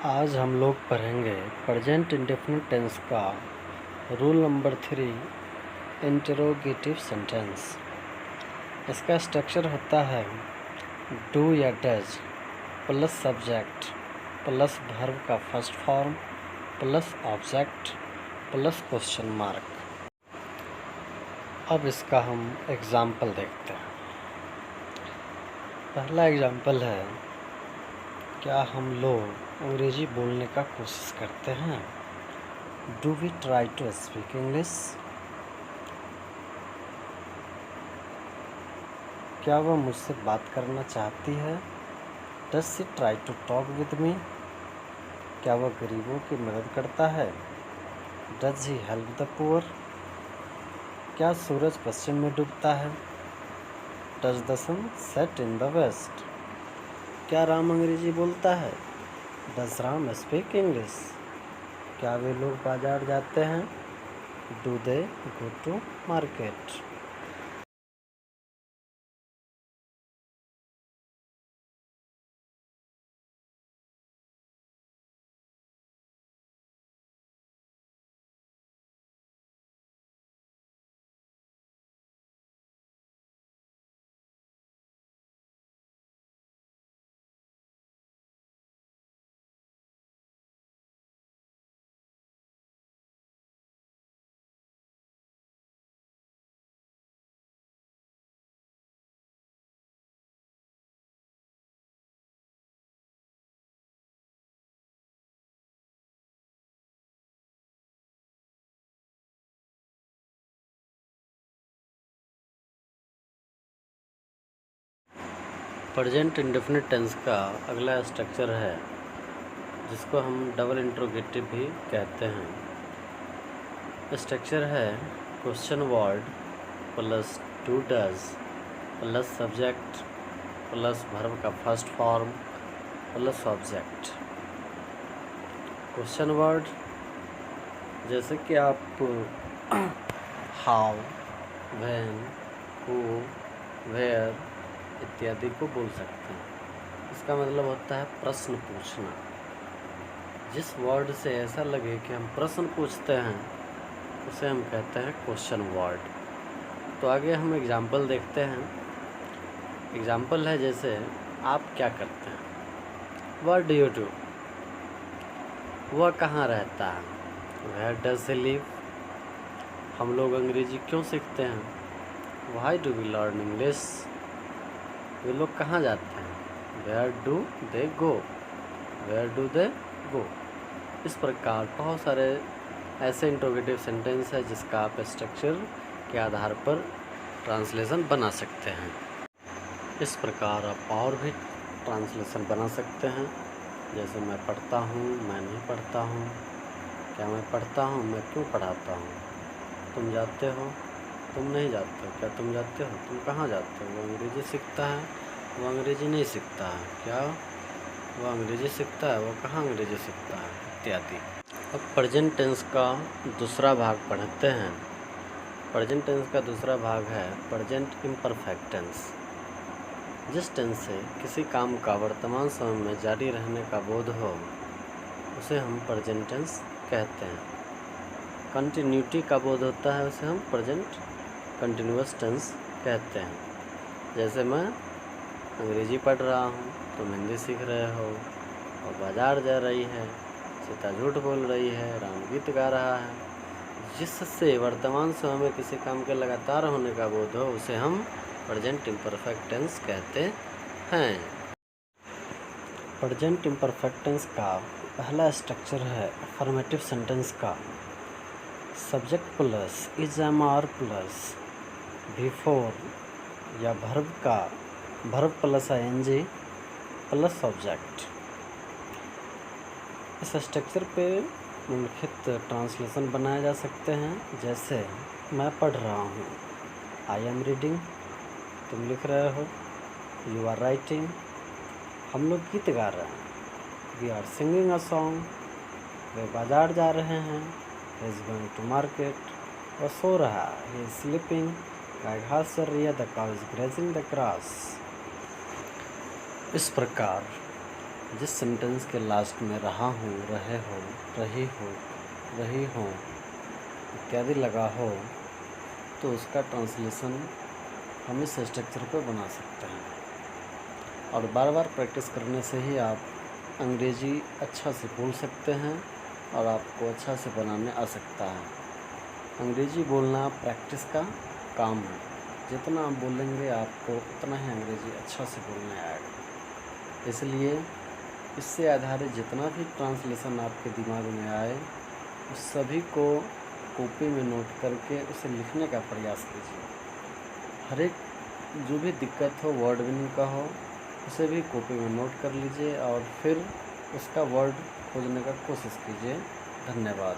आज हम लोग पढ़ेंगे प्रेजेंट इंडेफिनिट टेंस का रूल नंबर 3 इंटरोगेटिव सेंटेंस। इसका स्ट्रक्चर होता है डू या does plus subject plus verb का first form plus object plus question mark. अब इसका हम एग्जाम्पल देखते हैं। पहला एग्जाम्पल है, क्या हम लोग अंग्रेजी बोलने का कोशिश करते हैं? Do we try to speak English? क्या वह मुझसे बात करना चाहती है? Does she try to talk with me? क्या वह गरीबों की मदद करता है? Does he help the poor? क्या सूरज पश्चिम में डूबता है? Does the sun set in the west? क्या राम अंग्रेजी बोलता है? Does Ram speak English? क्या वे लोग बाजार जाते हैं? Do they go to market? Present indefinite tense का अगला स्ट्रक्चर है जिसको हम डबल इंट्रोगेटिव भी कहते हैं। स्ट्रक्चर है question word plus do does plus subject plus verb का first form plus object. Question word जैसे कि आप हाउ, व्हेन, हु, वेयर इत्यादि को बोल सकते हैं। इसका मतलब होता है प्रश्न पूछना। जिस वर्ड से ऐसा लगे कि हम प्रश्न पूछते हैं उसे हम कहते हैं क्वेश्चन वर्ड। तो आगे हम एग्जाम्पल देखते हैं। एग्जाम्पल है जैसे आप क्या करते हैं? What do you do? वह कहाँ रहता है? Where does he live? हम लोग अंग्रेजी क्यों सीखते हैं? Why do we learn English? वे लोग कहाँ जाते हैं? Where do they go? Where do they go? इस प्रकार बहुत सारे ऐसे इंट्रोगेटिव सेंटेंस है जिसका आप स्ट्रक्चर के आधार पर ट्रांसलेशन बना सकते हैं। इस प्रकार आप और भी ट्रांसलेशन बना सकते हैं, जैसे मैं पढ़ता हूँ, मैं नहीं पढ़ता हूँ। क्या मैं पढ़ता हूँ? मैं क्यों पढ़ाता हूँ? तुम जाते हो? तुम नहीं जाते हो। क्या तुम जाते हो? तुम कहाँ जाते हो? वो अंग्रेजी सीखता है, वो अंग्रेजी नहीं सीखता है। क्या वो अंग्रेजी सीखता है? वो कहाँ अंग्रेजी सीखता है? इत्यादि। अब प्रेजेंट टेंस का दूसरा भाग पढ़ते हैं। प्रेजेंट टेंस का दूसरा भाग है प्रेजेंट इम्परफेक्ट टेंस। जिस टेंस से किसी काम का वर्तमान समय में जारी रहने का बोध हो उसे हम प्रेजेंट टेंस कहते हैं। कंटिन्यूटी का बोध होता है उसे हम प्रेजेंट कंटिन्यूअस टेंस कहते हैं। जैसे मैं अंग्रेजी पढ़ रहा हूँ, तुम हिंदी सीख रहे हो, और बाजार जा रही है, सीता झूठ बोल रही है, राम गीत गा रहा है। जिससे वर्तमान समय में किसी काम के लगातार होने का बोध हो उसे हम प्रेजेंट इम्परफेक्ट टेंस कहते हैं। प्रेजेंट इम्परफेक्ट टेंस का पहला स्ट्रक्चर है अफर्मेटिव सेंटेंस का। Subject plus is am are plus V four या वर्ब का verb plus I N G plus object. इस स्ट्रक्चर पे निम्नलिखित ट्रांसलेशन बनाए जा सकते हैं, जैसे मैं पढ़ रहा हूँ, आई एम रीडिंग, तुम लिख रहे हो, यू आर राइटिंग, हम लोग गीत गा रहे हैं, we are singing a song, वे बाजार जा रहे हैं, he is going to market, वह सो रहा है, ही इज़ स्लीपिंग, गाय घास चर रही है, the cow is grazing the grass. इस प्रकार जिस सेंटेंस के लास्ट में रहा हूँ, रहे हो, रही हो, रही हो इत्यादि लगा हो तो उसका ट्रांसलेशन हम इस स्ट्रक्चर पर बना सकते हैं। और बार बार प्रैक्टिस करने से ही आप अंग्रेजी अच्छा से बोल सकते हैं और आपको अच्छा से बनाने आ सकता है। अंग्रेजी बोलना प्रैक्टिस का काम है। जितना आप बोलेंगे आपको उतना ही अंग्रेजी अच्छा से बोलने आएगा। इसलिए इससे आधारित जितना भी ट्रांसलेशन आपके दिमाग में आए उस सभी को कॉपी में नोट करके उसे लिखने का प्रयास कीजिए। हर एक जो भी दिक्कत हो वर्ड मीनिंग का हो उसे भी कॉपी में नोट कर लीजिए और फिर उसका वर्ड खोजने का कोशिश कीजिए। धन्यवाद।